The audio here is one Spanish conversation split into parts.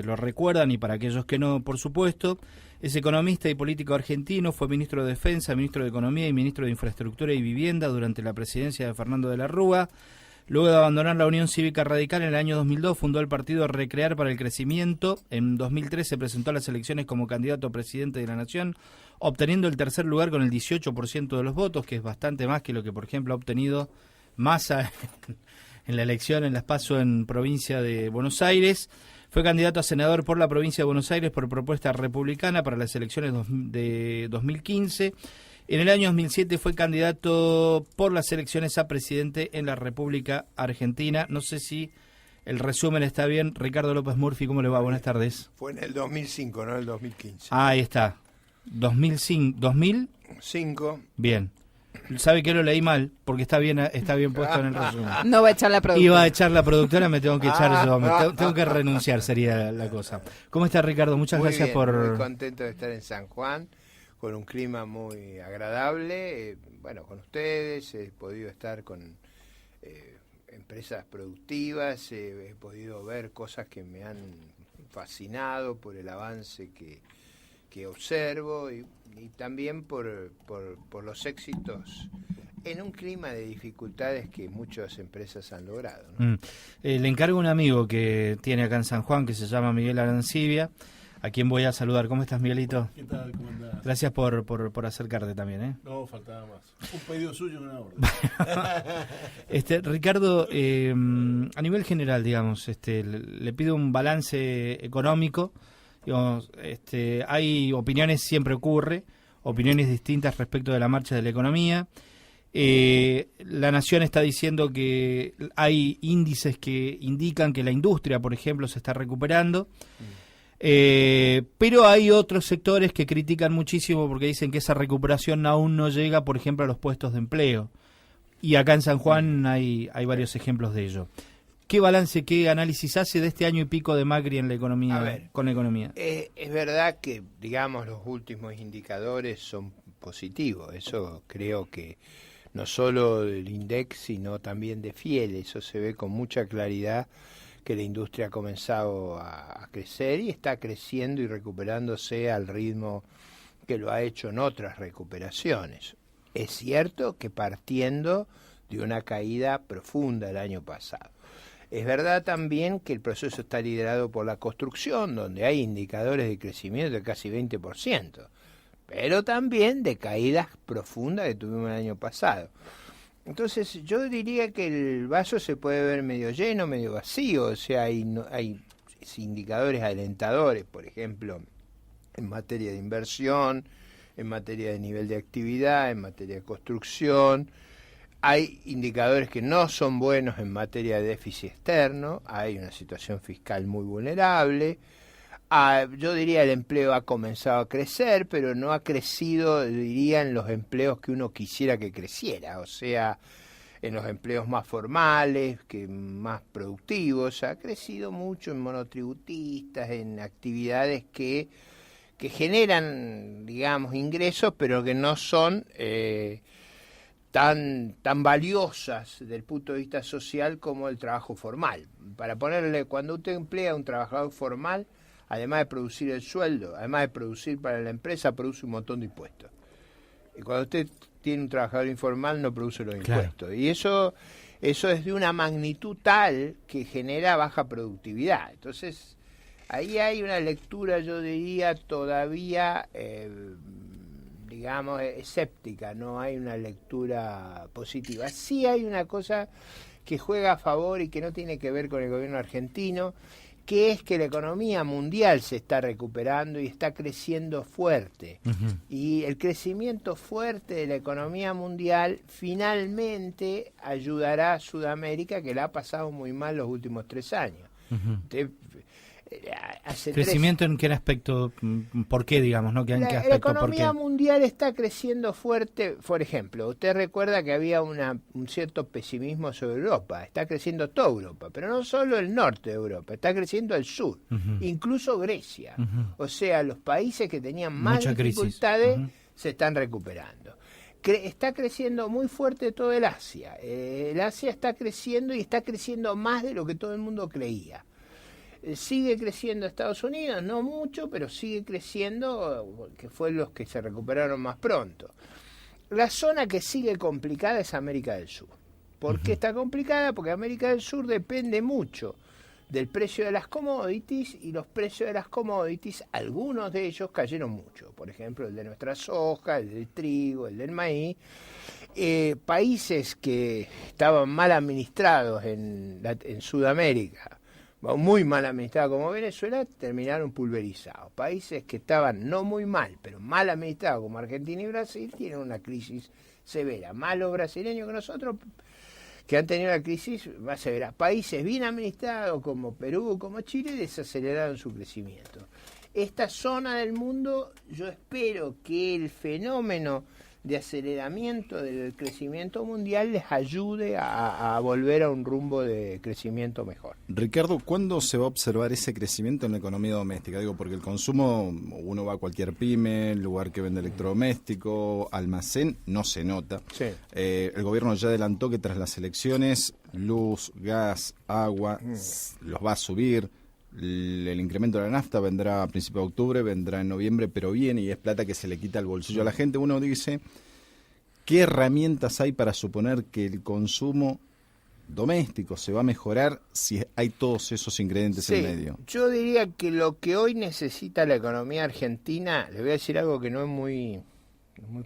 Lo recuerdan, y para aquellos que no, por supuesto, es economista y político argentino, fue ministro de Defensa, ministro de Economía y ministro de Infraestructura y Vivienda durante la presidencia de Fernando de la Rúa. Luego de abandonar la Unión Cívica Radical en el año 2002, fundó el partido Recrear para el Crecimiento. En 2003 se presentó a las elecciones como candidato a presidente de la Nación, obteniendo el tercer lugar con el 18% de los votos, que es bastante más que lo que, por ejemplo, ha obtenido Massa en la elección en las PASO en provincia de Buenos Aires. Fue candidato a senador por la provincia de Buenos Aires por propuesta republicana para las elecciones de 2015. En el año 2007 fue candidato por las elecciones a presidente en la República Argentina. No sé si el resumen está bien. Ricardo López Murphy, ¿cómo le va? Buenas tardes. Fue en el 2005, no en el 2015. Ah, ahí está. 2005. ¿2005? Bien. ¿Sabe que lo leí mal? Porque está bien puesto en el resumen. No va a echar la productora. Iba a echar la productora, me tengo que echar yo. Tengo que renunciar, sería la cosa. ¿Cómo está, Ricardo? Muchas gracias bien, por... Muy contento de estar en San Juan, con un clima muy agradable. Bueno, con ustedes he podido estar con empresas productivas, he podido ver cosas que me han fascinado por el avance que observo y también por los éxitos en un clima de dificultades que muchas empresas han logrado, ¿no? Le encargo a un amigo que tiene acá en San Juan, que se llama Miguel Arancibia, a quien voy a saludar. ¿Cómo estás, Miguelito? ¿Qué tal? ¿Cómo andás? Gracias por acercarte también, ¿eh? No, faltaba más. Un pedido suyo y una orden. Ricardo, a nivel general, digamos, le pido un balance económico. Digamos, hay opiniones, siempre ocurre, opiniones distintas respecto de la marcha de la economía. La Nación está diciendo que hay índices que indican que la industria, por ejemplo, se está recuperando. Pero hay otros sectores que critican muchísimo porque dicen que esa recuperación aún no llega, por ejemplo, a los puestos de empleo. Y acá en San Juan hay varios ejemplos de ello. ¿Qué balance, qué análisis hace de este año y pico de Macri en la economía, con la economía? Es verdad que, digamos, los últimos indicadores son positivos. Eso creo que no solo del INDEX, sino también de FIEL. Eso se ve con mucha claridad, que la industria ha comenzado a crecer y está creciendo y recuperándose al ritmo que lo ha hecho en otras recuperaciones. Es cierto que partiendo de una caída profunda el año pasado. Es verdad también que el proceso está liderado por la construcción, donde hay indicadores de crecimiento de casi 20%, pero también de caídas profundas que tuvimos el año pasado. Entonces yo diría que el vaso se puede ver medio lleno, medio vacío. O sea, hay indicadores alentadores, por ejemplo, en materia de inversión, en materia de nivel de actividad, en materia de construcción. Hay indicadores que no son buenos en materia de déficit externo, hay una situación fiscal muy vulnerable. Yo diría el empleo ha comenzado a crecer, pero no ha crecido, diría, en los empleos que uno quisiera que creciera, o sea, en los empleos más formales, más productivos. Ha crecido mucho en monotributistas, en actividades que generan, digamos, ingresos, pero que no son tan valiosas desde el punto de vista social como el trabajo formal. Para ponerle, cuando usted emplea a un trabajador formal, además de producir el sueldo, además de producir para la empresa, produce un montón de impuestos. Y cuando usted tiene un trabajador informal, no produce los impuestos. Claro. Y eso es de una magnitud tal que genera baja productividad. Entonces, ahí hay una lectura, yo diría, todavía digamos, escéptica, no hay una lectura positiva. Sí hay una cosa que juega a favor y que no tiene que ver con el gobierno argentino, que es que la economía mundial se está recuperando y está creciendo fuerte. Uh-huh. Y el crecimiento fuerte de la economía mundial finalmente ayudará a Sudamérica, que la ha pasado muy mal los últimos 3 años. Uh-huh. ¿Crecimiento en qué aspecto? ¿Por qué, digamos? ¿No? ¿Qué aspecto? La economía mundial está creciendo fuerte. Por ejemplo, usted recuerda que había un cierto pesimismo sobre Europa. Está creciendo toda Europa, pero no solo el norte de Europa, está creciendo el sur, uh-huh. Incluso Grecia. Uh-huh. O sea, los países que tenían más dificultades uh-huh. se están recuperando. Está creciendo muy fuerte todo el Asia. El Asia está creciendo y está creciendo más de lo que todo el mundo creía. Sigue creciendo Estados Unidos, no mucho, pero sigue creciendo, que fue los que se recuperaron más pronto. La zona que sigue complicada es América del Sur. ¿Por qué está complicada? Porque América del Sur depende mucho del precio de las commodities, y los precios de las commodities, algunos de ellos cayeron mucho. Por ejemplo, el de nuestra soja, el del trigo, el del maíz. Países que estaban mal administrados en Sudamérica, muy mal administrados como Venezuela, terminaron pulverizados. Países que estaban no muy mal, pero mal administrados como Argentina y Brasil, tienen una crisis severa. Más los brasileños que nosotros, que han tenido una crisis más severa. Países bien administrados como Perú, como Chile, desaceleraron su crecimiento. Esta zona del mundo, yo espero que el fenómeno de aceleramiento del crecimiento mundial les ayude a volver a un rumbo de crecimiento mejor. Ricardo, ¿cuándo se va a observar ese crecimiento en la economía doméstica? Digo, porque el consumo, uno va a cualquier pyme, lugar que vende electrodoméstico, almacén, no se nota. Sí. El gobierno ya adelantó que tras las elecciones, luz, gas, agua, los va a subir. El incremento de la nafta vendrá a principios de octubre, vendrá en noviembre, pero viene y es plata que se le quita al bolsillo a la gente. Uno dice, ¿qué herramientas hay para suponer que el consumo doméstico se va a mejorar si hay todos esos ingredientes en medio? Yo diría que lo que hoy necesita la economía argentina, le voy a decir algo que no es muy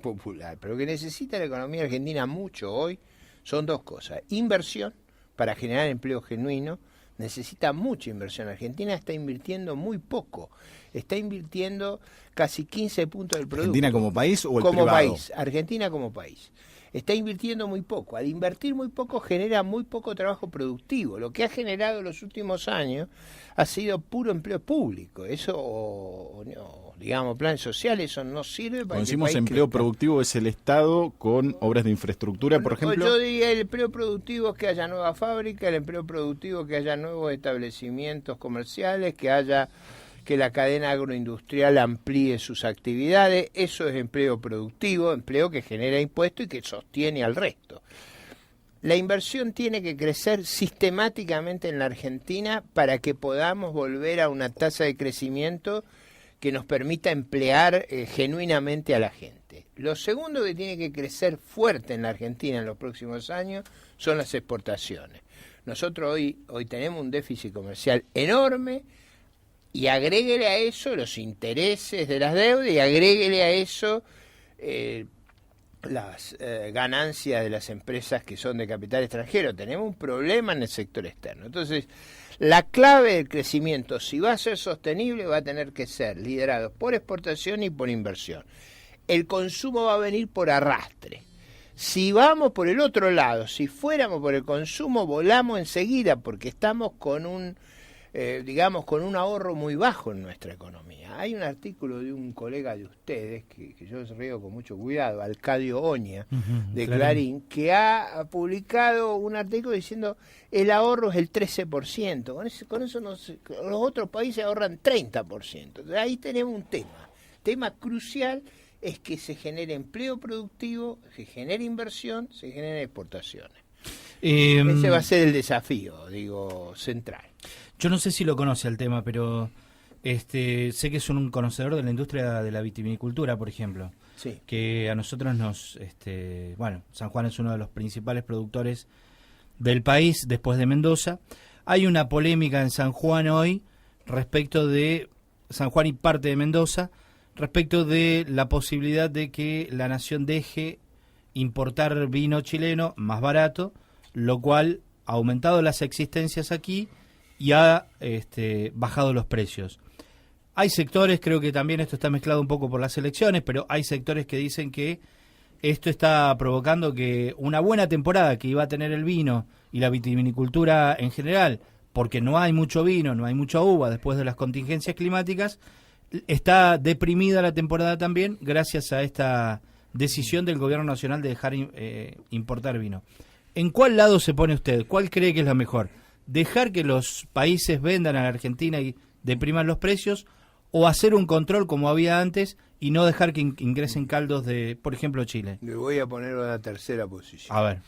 popular, pero que necesita la economía argentina mucho hoy, son dos cosas. Inversión para generar empleo genuino. Necesita mucha inversión. Argentina está invirtiendo muy poco. Está invirtiendo casi 15 puntos del producto. ¿Argentina como país o el como privado? País. Argentina como país. Está invirtiendo muy poco. Al invertir muy poco genera muy poco trabajo productivo. Lo que ha generado en los últimos años ha sido puro empleo público. Eso, digamos, planes sociales, eso no sirve para Cuando que el decimos país empleo crezca. productivo, es el Estado con obras de infraestructura, por ejemplo. Yo diría el empleo productivo es que haya nueva fábrica, el empleo productivo que haya nuevos establecimientos comerciales, que la cadena agroindustrial amplíe sus actividades. Eso es empleo productivo, empleo que genera impuestos y que sostiene al resto. La inversión tiene que crecer sistemáticamente en la Argentina para que podamos volver a una tasa de crecimiento que nos permita emplear genuinamente a la gente. Lo segundo que tiene que crecer fuerte en la Argentina en los próximos años son las exportaciones. Nosotros hoy tenemos un déficit comercial enorme, y agréguele a eso los intereses de las deudas, y agréguele a eso las ganancias de las empresas que son de capital extranjero. Tenemos un problema en el sector externo. Entonces, la clave del crecimiento, si va a ser sostenible, va a tener que ser liderado por exportación y por inversión. El consumo va a venir por arrastre. Si vamos por el otro lado, si fuéramos por el consumo, volamos enseguida, porque estamos con un ahorro muy bajo en nuestra economía. Hay un artículo de un colega de ustedes, que yo río con mucho cuidado, Alcadio Oña, de Clarín, que ha publicado un artículo diciendo el ahorro es el 13%. Con eso los otros países ahorran 30%. Entonces, ahí tenemos un tema crucial, es que se genere empleo productivo, se genere inversión, se genere exportaciones. Ese va a ser el desafío, central. Yo no sé si lo conoce el tema, pero sé que es un conocedor de la industria de la vitivinicultura, por ejemplo. Sí. Que a nosotros San Juan es uno de los principales productores del país después de Mendoza. Hay una polémica en San Juan hoy respecto de San Juan y parte de Mendoza, respecto de la posibilidad de que la nación deje importar vino chileno más barato, lo cual ha aumentado las existencias aquí y ha bajado los precios. Hay sectores, creo que también esto está mezclado un poco por las elecciones, pero hay sectores que dicen que esto está provocando que una buena temporada que iba a tener el vino y la vitivinicultura en general, porque no hay mucho vino, no hay mucha uva después de las contingencias climáticas, está deprimida la temporada también gracias a esta decisión del gobierno nacional de dejar importar vino. ¿En cuál lado se pone usted? ¿Cuál cree que es la mejor? ¿Dejar que los países vendan a la Argentina y depriman los precios, o hacer un control como había antes y no dejar que ingresen caldos de, por ejemplo, Chile? Le voy a poner una tercera posición. A ver.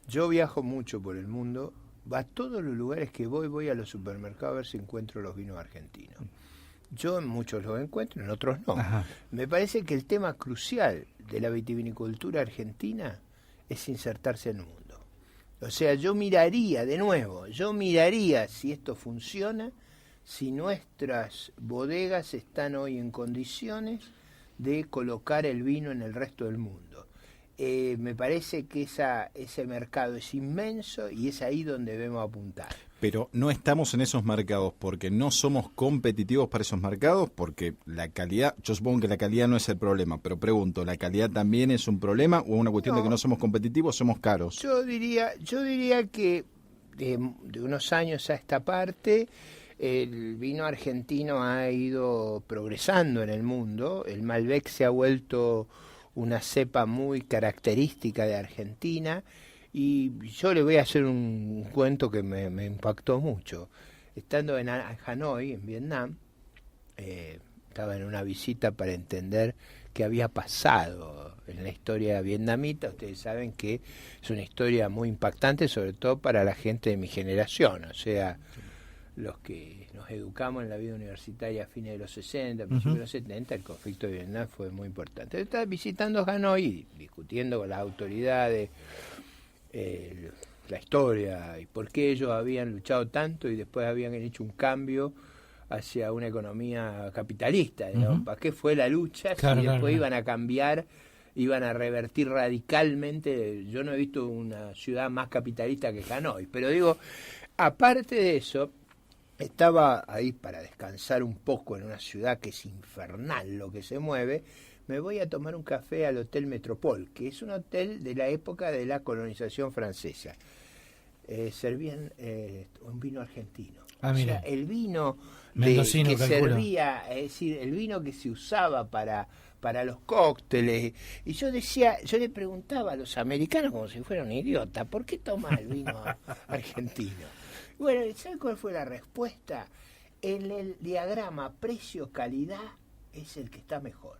Yo viajo mucho por el mundo a todos los lugares que voy a los supermercados a ver si encuentro los vinos argentinos. Yo en muchos los encuentro, en otros no. Ajá. Me parece que el tema crucial de la vitivinicultura argentina es insertarse en el mundo. O sea, yo miraría si esto funciona, si nuestras bodegas están hoy en condiciones de colocar el vino en el resto del mundo. Me parece que ese mercado es inmenso y es ahí donde debemos apuntar. Pero no estamos en esos mercados porque no somos competitivos para esos mercados, porque la calidad, yo supongo que la calidad no es el problema, pero pregunto, ¿la calidad también es un problema o es una cuestión de que no somos competitivos, somos caros? Yo diría que de unos años a esta parte el vino argentino ha ido progresando en el mundo. El Malbec se ha vuelto una cepa muy característica de Argentina. Y yo le voy a hacer un cuento que me impactó mucho. Estando en Hanoi, en Vietnam, estaba en una visita para entender qué había pasado en la historia vietnamita. Ustedes saben que es una historia muy impactante, sobre todo para la gente de mi generación, o sea, los que nos educamos en la vida universitaria a fines de los 60, principios de los 70, el conflicto de Vietnam fue muy importante. Yo estaba visitando Hanoi, discutiendo con las autoridades la historia y por qué ellos habían luchado tanto y después habían hecho un cambio hacia una economía capitalista. ¿Para qué fue la lucha? Claro, si después claro. iban a cambiar, iban a revertir radicalmente. Yo no he visto una ciudad más capitalista que Hanoi, pero digo, aparte de eso, estaba ahí para descansar un poco en una ciudad que es infernal lo que se mueve. Me voy a tomar un café al Hotel Metropol, que es un hotel de la época de la colonización francesa. Servían un vino argentino. Ah, o mira. sea, el vino Mendocino, que calculo. servía, es decir, el vino que se usaba para los cócteles. Y yo le preguntaba a los americanos como si fuera un idiota, ¿por qué toma el vino argentino? Bueno, ¿sabes cuál fue la respuesta? En el diagrama precio-calidad es el que está mejor.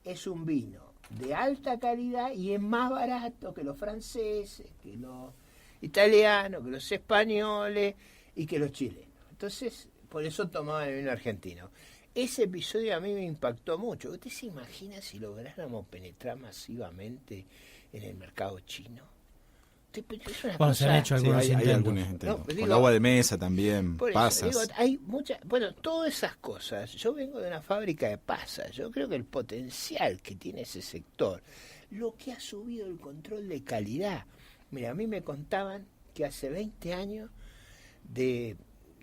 Es un vino de alta calidad y es más barato que los franceses, que los italianos, que los españoles y que los chilenos. Entonces, por eso tomaba el vino argentino. Ese episodio a mí me impactó mucho. ¿Usted se imagina si lográramos penetrar masivamente en el mercado chino? Es una Bueno, se han cosa- hecho algunos hay intentos. algunos intentos. No, Con digo- agua de mesa también, Por eso, pasas. digo, hay muchas, bueno, todas esas cosas. Yo vengo de una fábrica de pasas. Yo creo que el potencial que tiene ese sector, lo que ha subido el control de calidad. Mira, a mí me contaban que hace 20 años de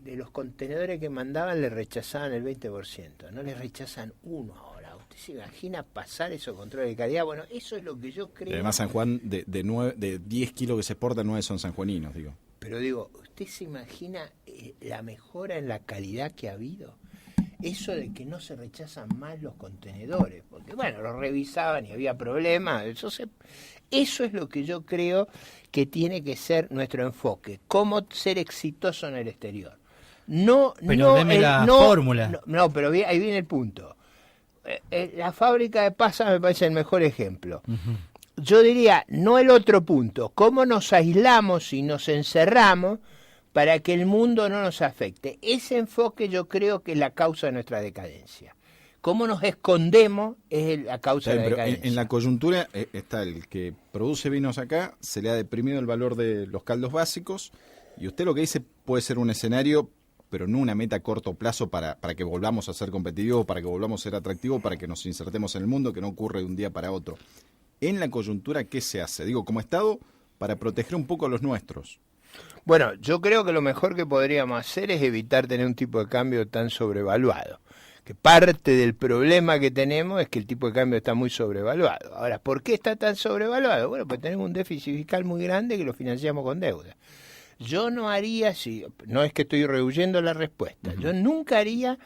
los contenedores que mandaban le rechazaban el 20%. No le rechazan uno ahora. ¿Usted se imagina pasar esos controles de calidad? Bueno, eso es lo que yo creo. Además, San Juan, de 10 kilos que se exportan, 9 son sanjuaninos, digo. Pero digo, ¿usted se imagina la mejora en la calidad que ha habido? Eso de que no se rechazan más los contenedores, porque bueno, los revisaban y había problemas. Eso es lo que yo creo que tiene que ser nuestro enfoque, cómo ser exitoso en el exterior. Pero deme la fórmula. No, pero ahí viene el punto. La fábrica de pasas me parece el mejor ejemplo. Yo diría, no el otro punto, cómo nos aislamos y nos encerramos para que el mundo no nos afecte. Ese enfoque yo creo que es la causa de nuestra decadencia. Cómo nos escondemos es la causa de la Pero decadencia. en la coyuntura está el que produce vinos acá, se le ha deprimido el valor de los caldos básicos, y usted lo que dice puede ser un escenario, pero no una meta a corto plazo para que volvamos a ser competitivos, para que volvamos a ser atractivos, para que nos insertemos en el mundo, que no ocurre de un día para otro. En la coyuntura, ¿qué se hace? Digo, como Estado, para proteger un poco a los nuestros. Bueno, yo creo que lo mejor que podríamos hacer es evitar tener un tipo de cambio tan sobrevaluado. Que parte del problema que tenemos es que el tipo de cambio está muy sobrevaluado. Ahora, ¿por qué está tan sobrevaluado? Bueno, pues tenemos un déficit fiscal muy grande que lo financiamos con deuda. Yo no haría, no es que estoy rehuyendo la respuesta, yo nunca haría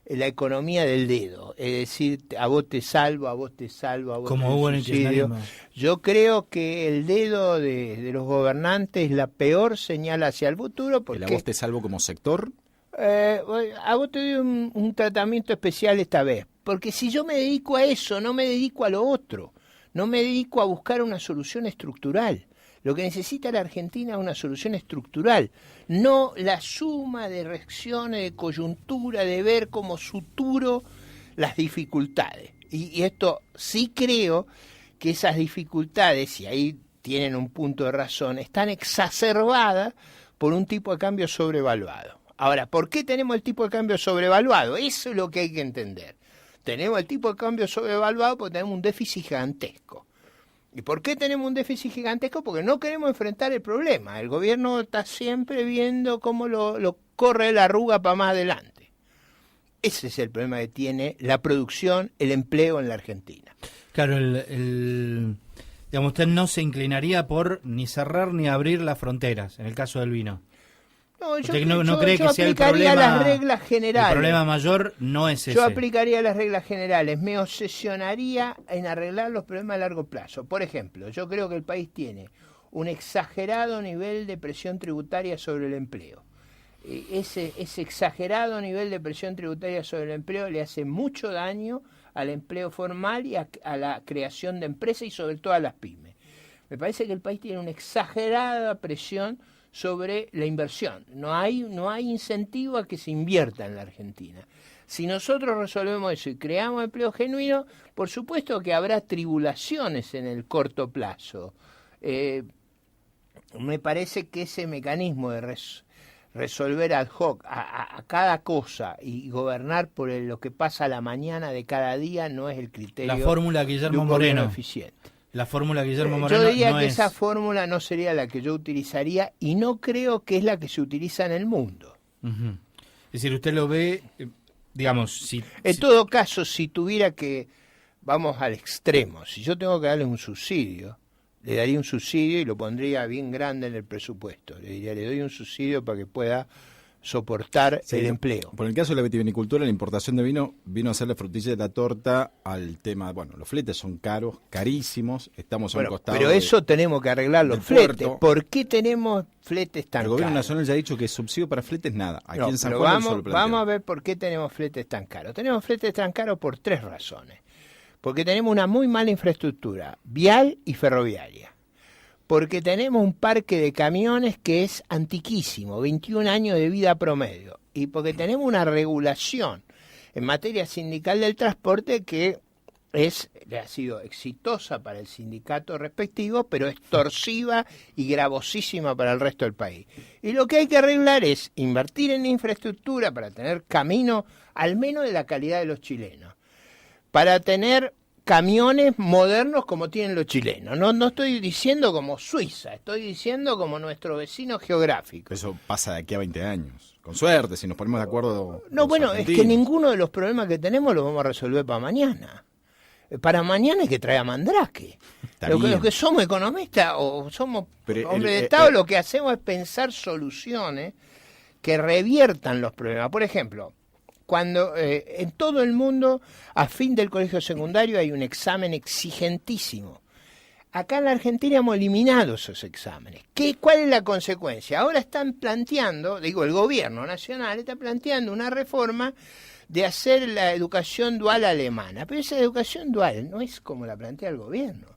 la economía del dedo, es decir, a vos te salvo, a vos te salvo, a vos Como te hubo en el subsidio. kirchnerismo. Yo creo que el dedo de los gobernantes es la peor señal hacia el futuro, porque ¿El a vos te salvo como sector? a vos te doy un tratamiento especial esta vez, porque si yo me dedico a eso, no me dedico a lo otro, no me dedico a buscar una solución estructural. Lo que necesita la Argentina es una solución estructural, no la suma de reacciones, de coyuntura, de ver como suturo las dificultades. Y esto sí creo que esas dificultades, y ahí tienen un punto de razón, están exacerbadas por un tipo de cambio sobrevaluado. Ahora, ¿por qué tenemos el tipo de cambio sobrevaluado? Eso es lo que hay que entender. Tenemos el tipo de cambio sobrevaluado porque tenemos un déficit gigantesco. ¿Y por qué tenemos un déficit gigantesco? Porque no queremos enfrentar el problema. El gobierno está siempre viendo cómo lo corre la arruga para más adelante. Ese es el problema que tiene la producción, el empleo en la Argentina. Claro, digamos, usted no se inclinaría por ni cerrar ni abrir las fronteras, en el caso del vino. No, ¿Usted no cree que sea el aplicaría problema, las reglas generales. el problema mayor no es ese? Yo aplicaría las reglas generales, me obsesionaría en arreglar los problemas a largo plazo. Por ejemplo, yo creo que el país tiene un exagerado nivel de presión tributaria sobre el empleo. Ese exagerado nivel de presión tributaria sobre el empleo le hace mucho daño al empleo formal y a la creación de empresas y sobre todo a las pymes. Me parece que el país tiene una exagerada presión sobre la inversión. No hay incentivo a que se invierta en la Argentina. Si nosotros resolvemos eso y creamos empleo genuino, por supuesto que habrá tribulaciones en el corto plazo. Me parece que ese mecanismo de resolver ad hoc a cada cosa y gobernar por lo que pasa a la mañana de cada día no es el criterio la fórmula Guillermo de un gobierno Moreno. eficiente. La fórmula Guillermo Moreno Yo diría no que es... esa fórmula no sería la que yo utilizaría y no creo que es la que se utiliza en el mundo. Uh-huh. Es decir, usted lo ve, digamos, En todo caso, si tuviera que, vamos al extremo, si yo tengo que darle un subsidio, le daría un subsidio y lo pondría bien grande en el presupuesto. Le diría, le doy un subsidio para que pueda soportar el empleo. Por el caso de la vitivinicultura, la importación de vino vino a ser la frutilla de la torta al tema, bueno, los fletes son caros, carísimos, estamos a un costado. Pero eso tenemos que arreglar los fletes. ¿Por qué tenemos fletes tan caros? El gobierno nacional ya ha dicho que subsidio para fletes nada. Aquí en San pero Juan solo vamos a ver por qué tenemos fletes tan caros. Tenemos fletes tan caros por 3 razones. Porque tenemos una muy mala infraestructura vial y ferroviaria. Porque tenemos un parque de camiones que es antiquísimo, 21 años de vida promedio, y porque tenemos una regulación en materia sindical del transporte que ha sido exitosa para el sindicato respectivo, pero es torsiva y gravosísima para el resto del país. Y lo que hay que arreglar es invertir en infraestructura para tener caminos al menos de la calidad de los chilenos, para tener camiones modernos como tienen los chilenos. No estoy diciendo como Suiza, estoy diciendo como nuestro vecino geográfico. Eso pasa de aquí a 20 años. Con suerte, si nos ponemos de acuerdo. No, bueno, es que ninguno de los problemas que tenemos los vamos a resolver para mañana. Para mañana hay que traer a Mandrake. Los que somos economistas o somos hombres de Estado, lo que hacemos es pensar soluciones que reviertan los problemas. Por ejemplo, cuando en todo el mundo, a fin del colegio secundario, hay un examen exigentísimo. Acá en la Argentina hemos eliminado esos exámenes. ¿Cuál es la consecuencia? Ahora están planteando, el gobierno nacional está planteando una reforma de hacer la educación dual alemana. Pero esa educación dual no es como la plantea el gobierno.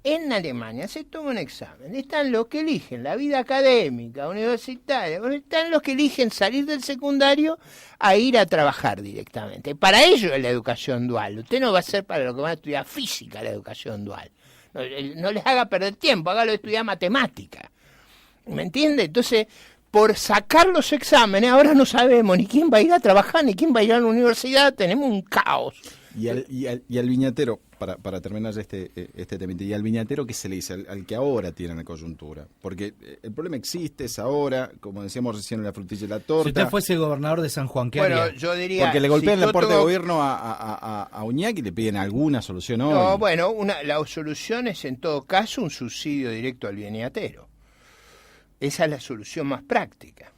En Alemania se toma un examen. Están los que eligen la vida académica, universitaria, están los que eligen salir del secundario a ir a trabajar directamente. Para ellos es la educación dual. Usted no va a ser para lo que van a estudiar física la educación dual. No les haga perder tiempo, hágalo estudiar matemática. ¿Me entiende? Entonces, por sacar los exámenes, ahora no sabemos ni quién va a ir a trabajar, ni quién va a ir a la universidad, tenemos un caos. Y al viñatero, para terminar este tema, y al viñatero, ¿qué se le dice? Al que ahora tiene la coyuntura. Porque el problema existe, es ahora, como decíamos recién en la frutilla y la torta. Si usted fuese gobernador de San Juan, ¿qué haría? Yo diría... Porque le golpean la puerta de gobierno a Uñac y le piden alguna solución hoy. No, bueno, la solución es en todo caso un subsidio directo al viñatero. Esa es la solución más práctica.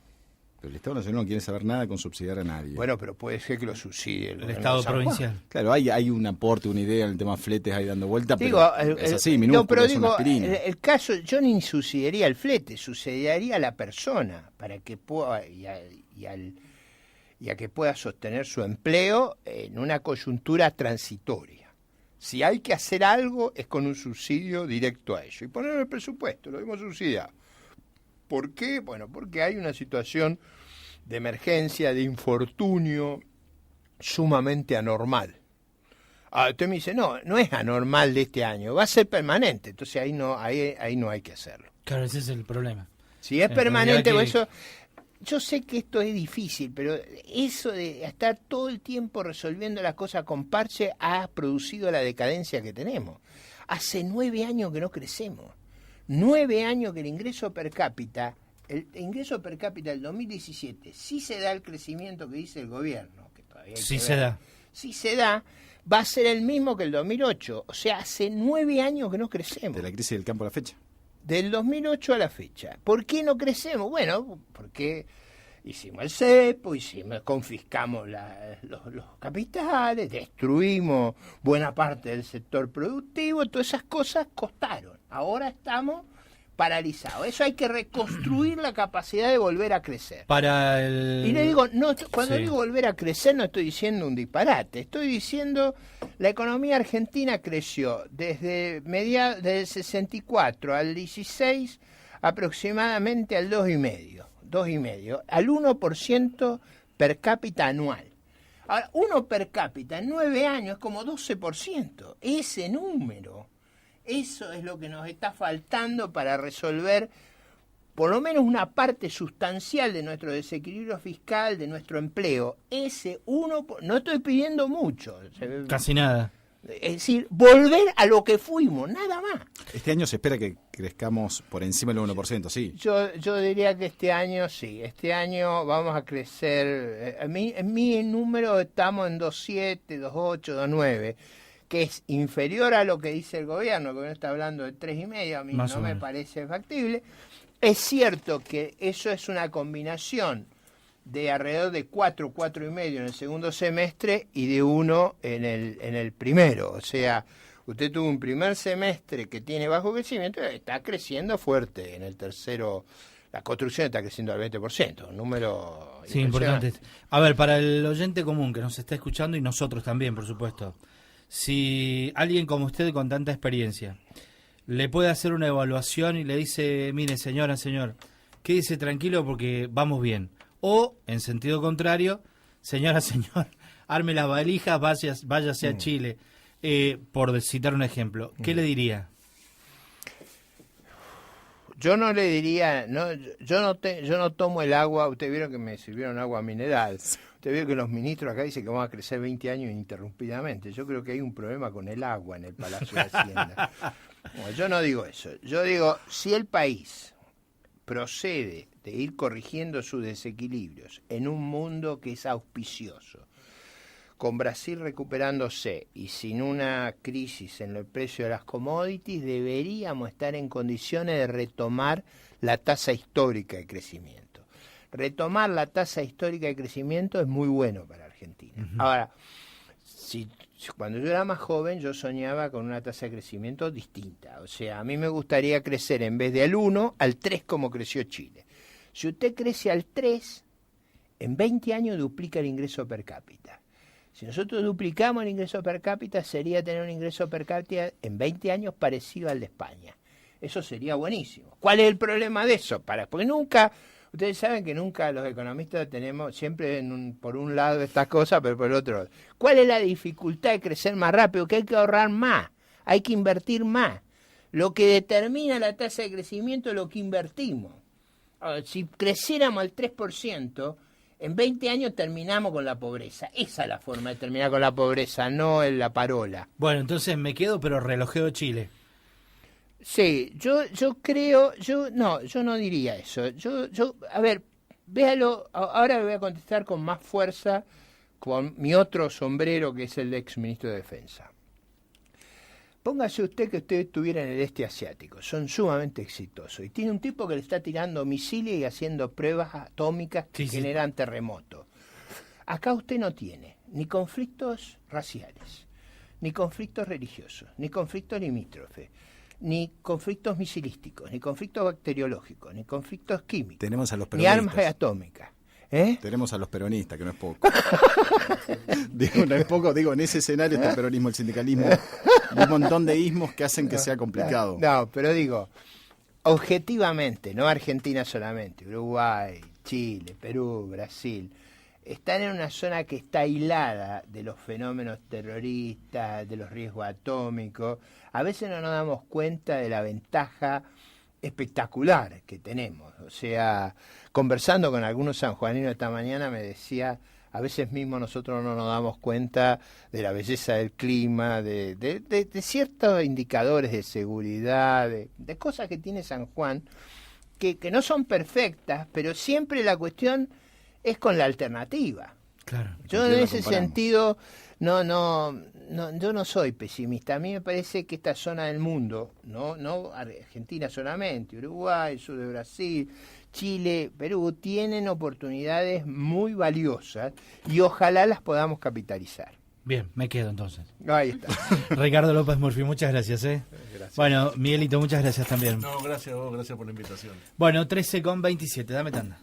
Pero el Estado Nacional no quiere saber nada con subsidiar a nadie. Bueno, pero puede ser que lo subsidie el Estado provincial. Claro, hay un aporte, una idea en el tema fletes ahí dando vuelta, pero es así, minúsculo, es una aspirina. El caso, yo ni subsidiaría el flete, subsidiaría a la persona para que pueda y a que pueda sostener su empleo en una coyuntura transitoria. Si hay que hacer algo, es con un subsidio directo a ello. Y poner en el presupuesto, lo hemos subsidiado. ¿Por qué? Bueno, porque hay una situación de emergencia, de infortunio sumamente anormal. Usted me dice, no es anormal de este año, va a ser permanente. Entonces ahí no hay que hacerlo. Claro, ese es el problema. Si es permanente, o eso... Yo sé que esto es difícil, pero eso de estar todo el tiempo resolviendo las cosas con parche ha producido la decadencia que tenemos. Hace 9 años que no crecemos. 9 años que el ingreso per cápita del 2017, si se da el crecimiento que dice el gobierno, que todavía hay que ver, si se da, va a ser el mismo que el 2008. O sea, hace 9 años que no crecemos. De la crisis del campo a la fecha. Del 2008 a la fecha. ¿Por qué no crecemos? Porque hicimos el cepo, confiscamos los capitales, destruimos buena parte del sector productivo, todas esas cosas costaron. Ahora estamos paralizados. Eso hay que reconstruir la capacidad de volver a crecer. Y le digo, cuando digo volver a crecer no estoy diciendo un disparate, estoy diciendo la economía argentina creció desde del 64 al 16 aproximadamente al 2,5, al 1% per cápita anual. Ahora, 1 per cápita en 9 años es como 12%. Ese número, eso es lo que nos está faltando para resolver por lo menos una parte sustancial de nuestro desequilibrio fiscal, de nuestro empleo. Ese no estoy pidiendo mucho. Casi nada. Es decir, volver a lo que fuimos, nada más. Este año se espera que crezcamos por encima del 1%, sí. Yo diría que este año sí. Este año vamos a crecer. En mi número estamos en 2,7, 2,8, 2,9. Que es inferior a lo que dice el gobierno está hablando de 3,5, a mí no me parece factible. Es cierto que eso es una combinación de alrededor de 4,5 en el segundo semestre y de 1 en el primero. O sea, usted tuvo un primer semestre que tiene bajo crecimiento y está creciendo fuerte. En el tercero, la construcción está creciendo al 20%, un número sí, importante. A ver, para el oyente común que nos está escuchando y nosotros también, por supuesto, si alguien como usted con tanta experiencia le puede hacer una evaluación y le dice, mire señor, quédese tranquilo porque vamos bien. O, en sentido contrario, señor, arme las valijas, váyase a Chile, por citar un ejemplo. ¿Qué le diría? Yo no le diría, yo no tomo el agua, ustedes vieron que me sirvieron agua mineral, ustedes vieron que los ministros acá dicen que vamos a crecer 20 años ininterrumpidamente. Yo creo que hay un problema con el agua en el Palacio de Hacienda. Bueno, yo no digo eso, yo digo, si el país procede de ir corrigiendo sus desequilibrios en un mundo que es auspicioso, con Brasil recuperándose y sin una crisis en el precio de las commodities, deberíamos estar en condiciones de retomar la tasa histórica de crecimiento. Retomar la tasa histórica de crecimiento es muy bueno para Argentina. Uh-huh. Ahora, cuando yo era más joven, yo soñaba con una tasa de crecimiento distinta. O sea, a mí me gustaría crecer en vez de al 1, al 3 como creció Chile. Si usted crece al 3, en 20 años duplica el ingreso per cápita. Si nosotros duplicamos el ingreso per cápita, sería tener un ingreso per cápita en 20 años parecido al de España. Eso sería buenísimo. ¿Cuál es el problema de eso? Porque nunca, ustedes saben que nunca los economistas tenemos siempre por un lado estas cosas, pero por el otro. ¿Cuál es la dificultad de crecer más rápido? Que hay que ahorrar más, hay que invertir más. Lo que determina la tasa de crecimiento es lo que invertimos. Ahora, si creciéramos al 3%, en 20 años terminamos con la pobreza. Esa es la forma de terminar con la pobreza, no en la parola. Bueno, entonces me quedo, pero relojeo Chile. Sí, yo creo, yo no diría eso. A ver, véalo, ahora voy a contestar con más fuerza con mi otro sombrero, que es el de ex ministro de Defensa. Póngase usted que usted estuviera en el este asiático, son sumamente exitosos, y tiene un tipo que le está tirando misiles y haciendo pruebas atómicas que generan terremotos. Acá usted no tiene ni conflictos raciales, ni conflictos religiosos, ni conflictos limítrofes, ni conflictos misilísticos, ni conflictos bacteriológicos, ni conflictos químicos, tenemos a los ni armas atómicas. Tenemos a los peronistas, que no es poco. Digo, no es poco, digo, en ese escenario está el peronismo, el sindicalismo, un montón de ismos que hacen que sea complicado. No, pero digo, objetivamente, no Argentina solamente, Uruguay, Chile, Perú, Brasil, están en una zona que está aislada de los fenómenos terroristas, de los riesgos atómicos. A veces no nos damos cuenta de la ventaja espectacular que tenemos. O sea, conversando con algunos sanjuaninos esta mañana me decía, a veces mismo nosotros no nos damos cuenta de la belleza del clima, de ciertos indicadores de seguridad, de cosas que tiene San Juan, que no son perfectas, pero siempre la cuestión es con la alternativa. Claro. Yo en ese sentido yo no soy pesimista. A mí me parece que esta zona del mundo, no Argentina solamente, Uruguay, el sur de Brasil, Chile, Perú, tienen oportunidades muy valiosas y ojalá las podamos capitalizar. Bien, me quedo entonces. Ahí está. Ricardo López Murphy, muchas gracias. Gracias. Bueno, Miguelito, muchas gracias también. No, gracias a vos, gracias por la invitación. Bueno, 13:27, dame tanda.